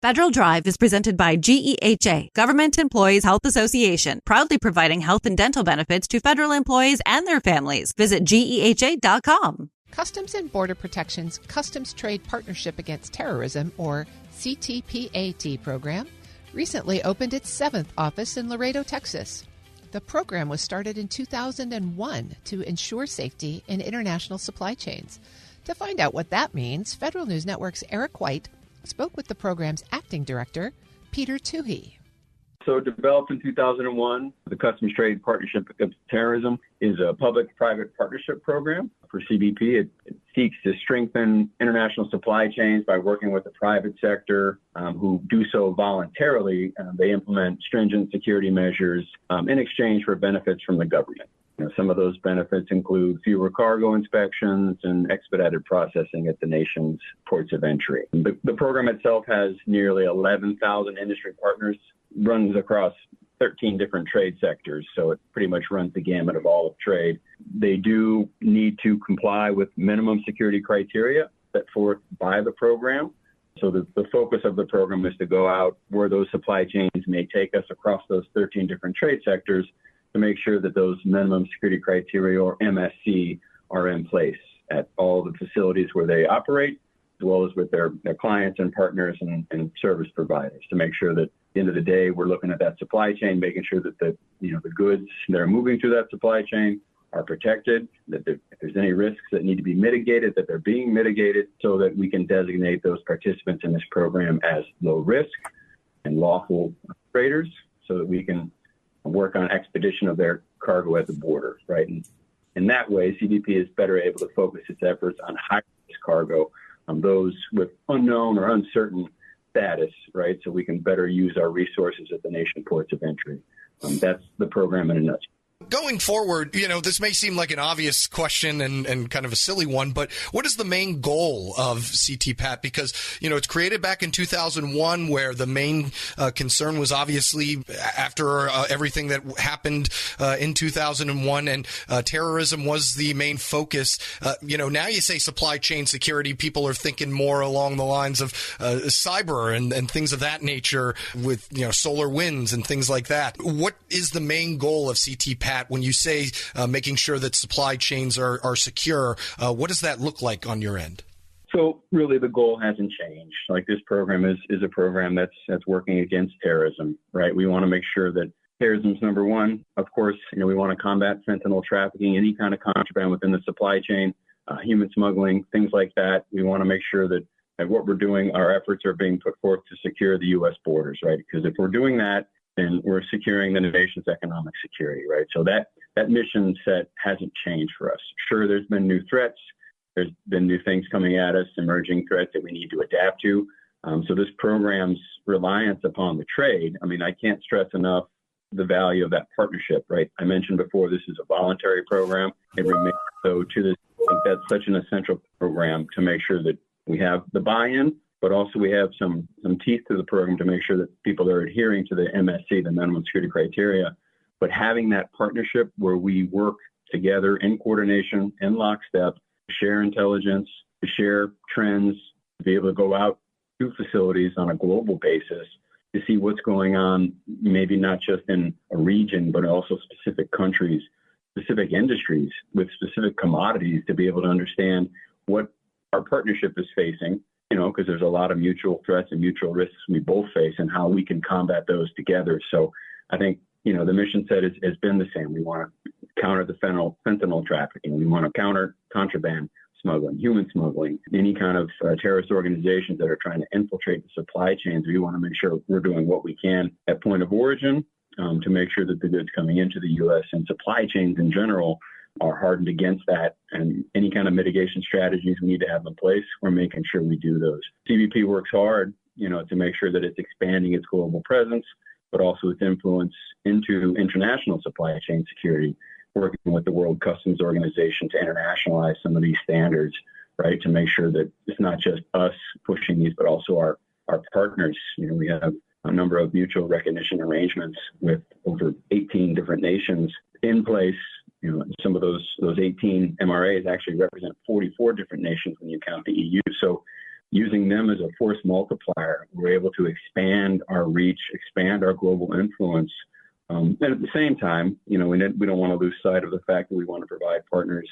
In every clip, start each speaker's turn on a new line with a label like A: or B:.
A: Federal Drive is presented by GEHA, Government Employees Health Association, proudly providing health and dental benefits to federal employees and their families. Visit GEHA.com.
B: Customs and Border Protection's Customs Trade Partnership Against Terrorism, or CTPAT program, recently opened its 7th office in Laredo, Texas. The program was started in 2001 to ensure safety in international supply chains. To find out what that means, Federal News Network's Eric White spoke with the program's acting director, Peter Toohey.
C: So developed in 2001, the Customs Trade Partnership Against Terrorism is a public-private partnership program for CBP. It seeks to strengthen international supply chains by working with the private sector who do so voluntarily. They implement stringent security measures in exchange for benefits from the government. Some of those benefits include fewer cargo inspections and expedited processing at the nation's ports of entry. The program itself has nearly 11,000 industry partners, runs across 13 different trade sectors, so it pretty much runs the gamut of all of trade. They do need to comply with minimum security criteria set forth by the program. So the focus of the program is to go out where those supply chains may take us across those 13 different trade sectors to make sure that those minimum security criteria, or MSC, are in place at all the facilities where they operate, as well as with their clients and partners and service providers, to make sure that at the end of the day, we're looking at that supply chain, making sure that the goods that are moving through that supply chain are protected, that if there's any risks that need to be mitigated, that they're being mitigated, so that we can designate those participants in this program as low risk and lawful traders, so that we can work on expedition of their cargo at the border, right? And in that way, CBP is better able to focus its efforts on high-risk cargo, those with unknown or uncertain status, right? So we can better use our resources at the nation ports of entry. That's the program in a nutshell.
D: Going forward, this may seem like an obvious question and kind of a silly one, but what is the main goal of CTPAT? Because, it's created back in 2001, where the main concern was obviously after everything that happened in 2001, and terrorism was the main focus. Now you say supply chain security, people are thinking more along the lines of cyber and things of that nature with, solar winds and things like that. What is the main goal of CTPAT? When you say making sure that supply chains are secure, what does that look like on your end?
C: So really the goal hasn't changed. Like, this program is a program that's working against terrorism, right? We want to make sure that terrorism is number one. Of course, we want to combat fentanyl trafficking, any kind of contraband within the supply chain, human smuggling, things like that. We want to make sure that what we're doing, our efforts are being put forth to secure the U.S. borders, right? Because if we're doing that, then we're securing the nation's economic security, right? So that mission set hasn't changed for us. Sure, there's been new threats. There's been new things coming at us, emerging threats that we need to adapt to. So this program's reliance upon the trade, I can't stress enough the value of that partnership, right? I mentioned before, this is a voluntary program. It remains so to this. I think that's such an essential program to make sure that we have the buy-in, but also we have some teeth to the program to make sure that people are adhering to the MSC, the minimum security criteria. But having that partnership where we work together in coordination, in lockstep, to share intelligence, to share trends, to be able to go out to facilities on a global basis to see what's going on, maybe not just in a region, but also specific countries, specific industries with specific commodities, to be able to understand what our partnership is facing, because there's a lot of mutual threats and mutual risks we both face, and how we can combat those together. So I think, the mission set has been the same. We want to counter the fentanyl trafficking. We want to counter contraband smuggling, human smuggling, any kind of terrorist organizations that are trying to infiltrate the supply chains. We want to make sure we're doing what we can at point of origin to make sure that the goods coming into the U.S. and supply chains in general are hardened against that, and any kind of mitigation strategies we need to have in place, we're making sure we do those. CBP works hard, to make sure that it's expanding its global presence, but also its influence into international supply chain security, working with the World Customs Organization to internationalize some of these standards, right, to make sure that it's not just us pushing these, but also our partners. We have a number of mutual recognition arrangements with over 18 different nations in place. Some of those 18 MRAs actually represent 44 different nations when you count the EU. So using them as a force multiplier, we're able to expand our reach, expand our global influence. And at the same time, we don't want to lose sight of the fact that we want to provide partners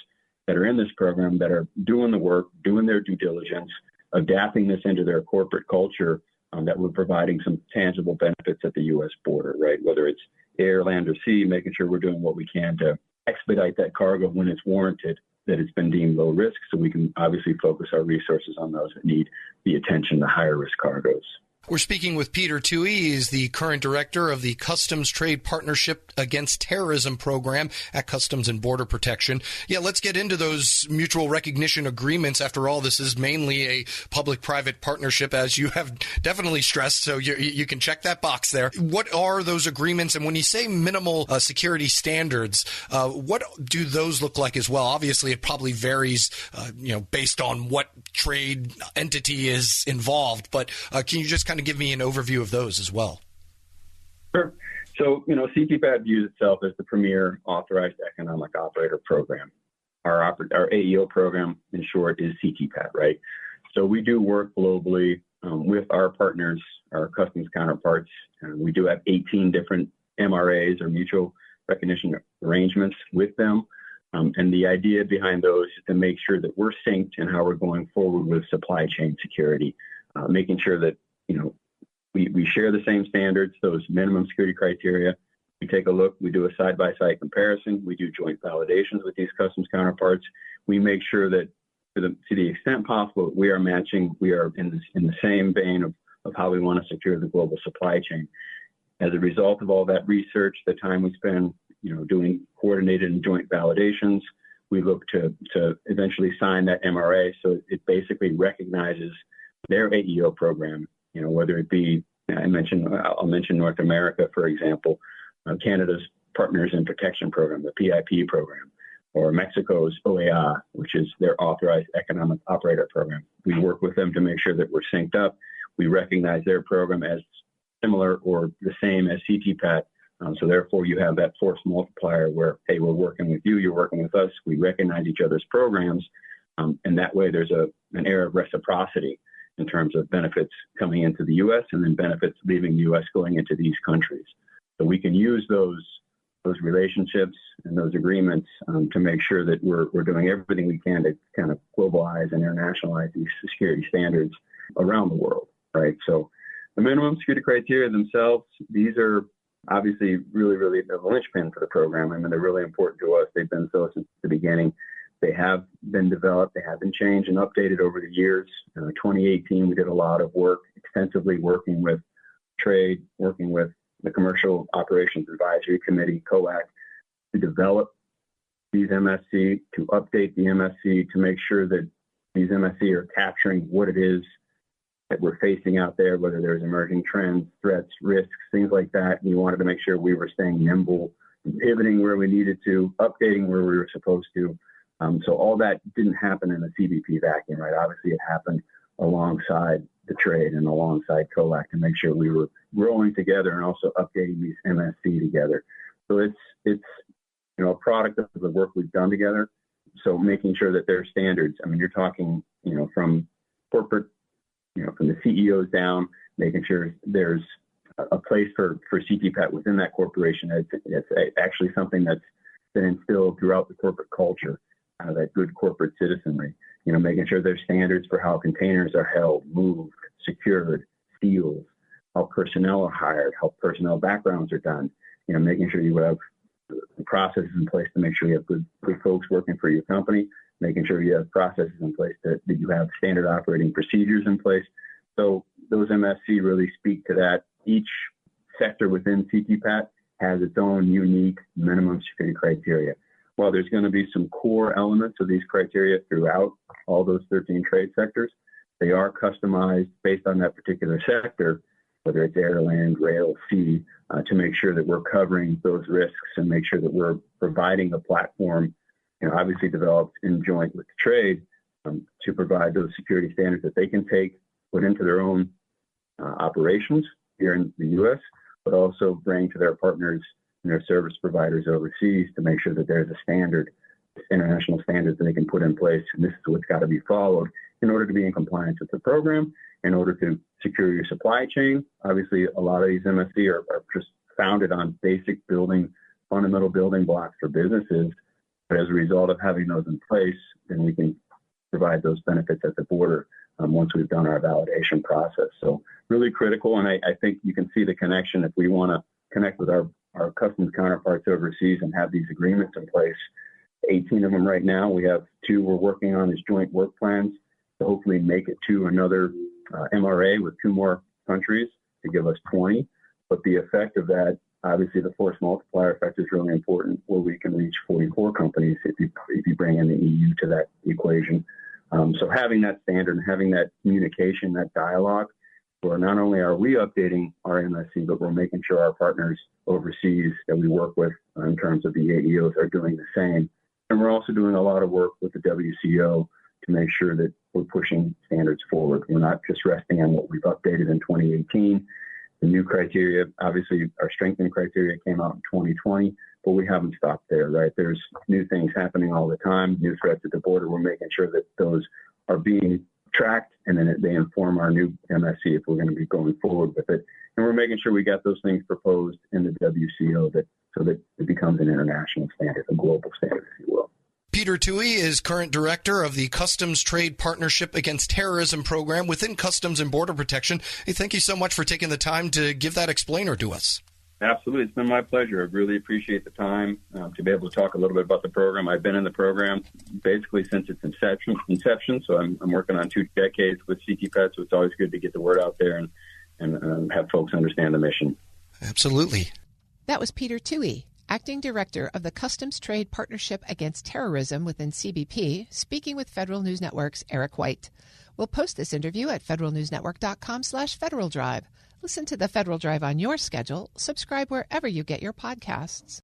C: that are in this program that are doing the work, doing their due diligence, adapting this into their corporate culture, that we're providing some tangible benefits at the U.S. border, right? Whether it's air, land, or sea, making sure we're doing what we can to expedite that cargo when it's warranted, that it's been deemed low risk, so we can obviously focus our resources on those that need the attention to higher risk cargoes.
D: We're speaking with Peter Toohey. He's the current director of the Customs Trade Partnership Against Terrorism program at Customs and Border Protection. Yeah, let's get into those mutual recognition agreements. After all, this is mainly a public-private partnership, as you have definitely stressed, so you can check that box there. What are those agreements? And when you say minimal security standards, what do those look like as well? Obviously, it probably varies, based on what trade entity is involved. But can you just kind of give me an overview of those as well?
C: Sure. So, CTPAT views itself as the premier authorized economic operator program. Our AEO program, in short, is CTPAT, right? So we do work globally with our partners, our customs counterparts. We do have 18 different MRAs, or mutual recognition arrangements, with them. And the idea behind those is to make sure that we're synced in how we're going forward with supply chain security, making sure that we share the same standards, those minimum security criteria. We take a look, we do a side-by-side comparison, we do joint validations with these customs counterparts. We make sure that to the extent possible, we are matching, we are in the same vein of how we want to secure the global supply chain. As a result of all that research, the time we spend, doing coordinated and joint validations, we look to eventually sign that MRA, so it basically recognizes their AEO program. Whether it be, I'll mention North America, for example, Canada's Partners in Protection program, the PIP program, or Mexico's OEA, which is their authorized economic operator program. We work with them to make sure that we're synced up. We recognize their program as similar or the same as CTPAT. So therefore, you have that force multiplier where, hey, we're working with you, you're working with us. We recognize each other's programs, and that way there's an air of reciprocity in terms of benefits coming into the U.S. and then benefits leaving the U.S. going into these countries. So we can use those relationships and those agreements to make sure that we're doing everything we can to kind of globalize and internationalize these security standards around the world, right? So the minimum security criteria themselves, these are obviously really, really the linchpin for the program. I mean, they're really important to us. They've been so since the beginning. They have been developed, they have been changed and updated over the years. 2018, we did a lot of work, extensively working with trade, working with the Commercial Operations Advisory Committee, COAC, to develop these MSC, to update the MSC, to make sure that these MSC are capturing what it is that we're facing out there, whether there's emerging trends, threats, risks, things like that. We wanted to make sure we were staying nimble, pivoting where we needed to, updating where we were supposed to. So all that didn't happen in a CBP vacuum, right? Obviously, it happened alongside the trade and alongside COAC to make sure we were growing together and also updating these MSC together. So it's a product of the work we've done together. So making sure that their standards, I mean, you're talking, from corporate, from the CEOs down, making sure there's a place for CTPAT within that corporation. It's actually something that's been instilled throughout the corporate culture. That good corporate citizenry, making sure there's standards for how containers are held, moved, secured, sealed, how personnel are hired, how personnel backgrounds are done, making sure you have the processes in place to make sure you have good folks working for your company, making sure you have processes in place that you have standard operating procedures in place. So those MSC really speak to that. Each sector within CTPAT has its own unique minimum security criteria. While there's going to be some core elements of these criteria throughout all those 13 trade sectors, they are customized based on that particular sector, whether it's air, land, rail, sea, to make sure that we're covering those risks and make sure that we're providing a platform, obviously developed in joint with the trade, to provide those security standards that they can put into their own operations here in the U.S., but also bring to their partners and their service providers overseas to make sure that there's a standard international standards that they can put in place, and this is what's got to be followed in order to be in compliance with the program, in order to secure your supply chain. Obviously, a lot of these MSC are just founded on basic fundamental building blocks for businesses. But as a result of having those in place, then we can provide those benefits at the border once we've done our validation process. So really critical, and I think you can see the connection if we want to connect with our customs counterparts overseas and have these agreements in place. 18 of them right now. We have 2 we're working on as joint work plans to hopefully make it to another MRA with 2 more countries to give us 20. But the effect of that, obviously the force multiplier effect is really important, where we can reach 44 companies if you bring in the EU to that equation. So having that standard and having that communication, that dialogue, where not only are we updating our MSC, but we're making sure our partners overseas that we work with in terms of the AEOs are doing the same. And we're also doing a lot of work with the WCO to make sure that we're pushing standards forward. We're not just resting on what we've updated in 2018. The new criteria, obviously our strengthened criteria came out in 2020, but we haven't stopped there, right? There's new things happening all the time, new threats at the border. We're making sure that those are being tracked, and then they inform our new MSC if we're going to be going forward with it. And we're making sure we got those things proposed in the WCO so that it becomes an international standard, a global standard, if you will.
D: Peter Toohey is current director of the Customs Trade Partnership Against Terrorism program within Customs and Border Protection. Hey, thank you so much for taking the time to give that explainer to us.
C: Absolutely. It's been my pleasure. I really appreciate the time to be able to talk a little bit about the program. I've been in the program basically since its inception, so I'm working on 2 decades with CTPAT, so it's always good to get the word out there and have folks understand the mission.
D: Absolutely.
B: That was Peter Toohey, Acting Director of the Customs Trade Partnership Against Terrorism within CBP, speaking with Federal News Network's Eric White. We'll post this interview at federalnewsnetwork.com/Federal Drive. Listen to the Federal Drive on your schedule. Subscribe wherever you get your podcasts.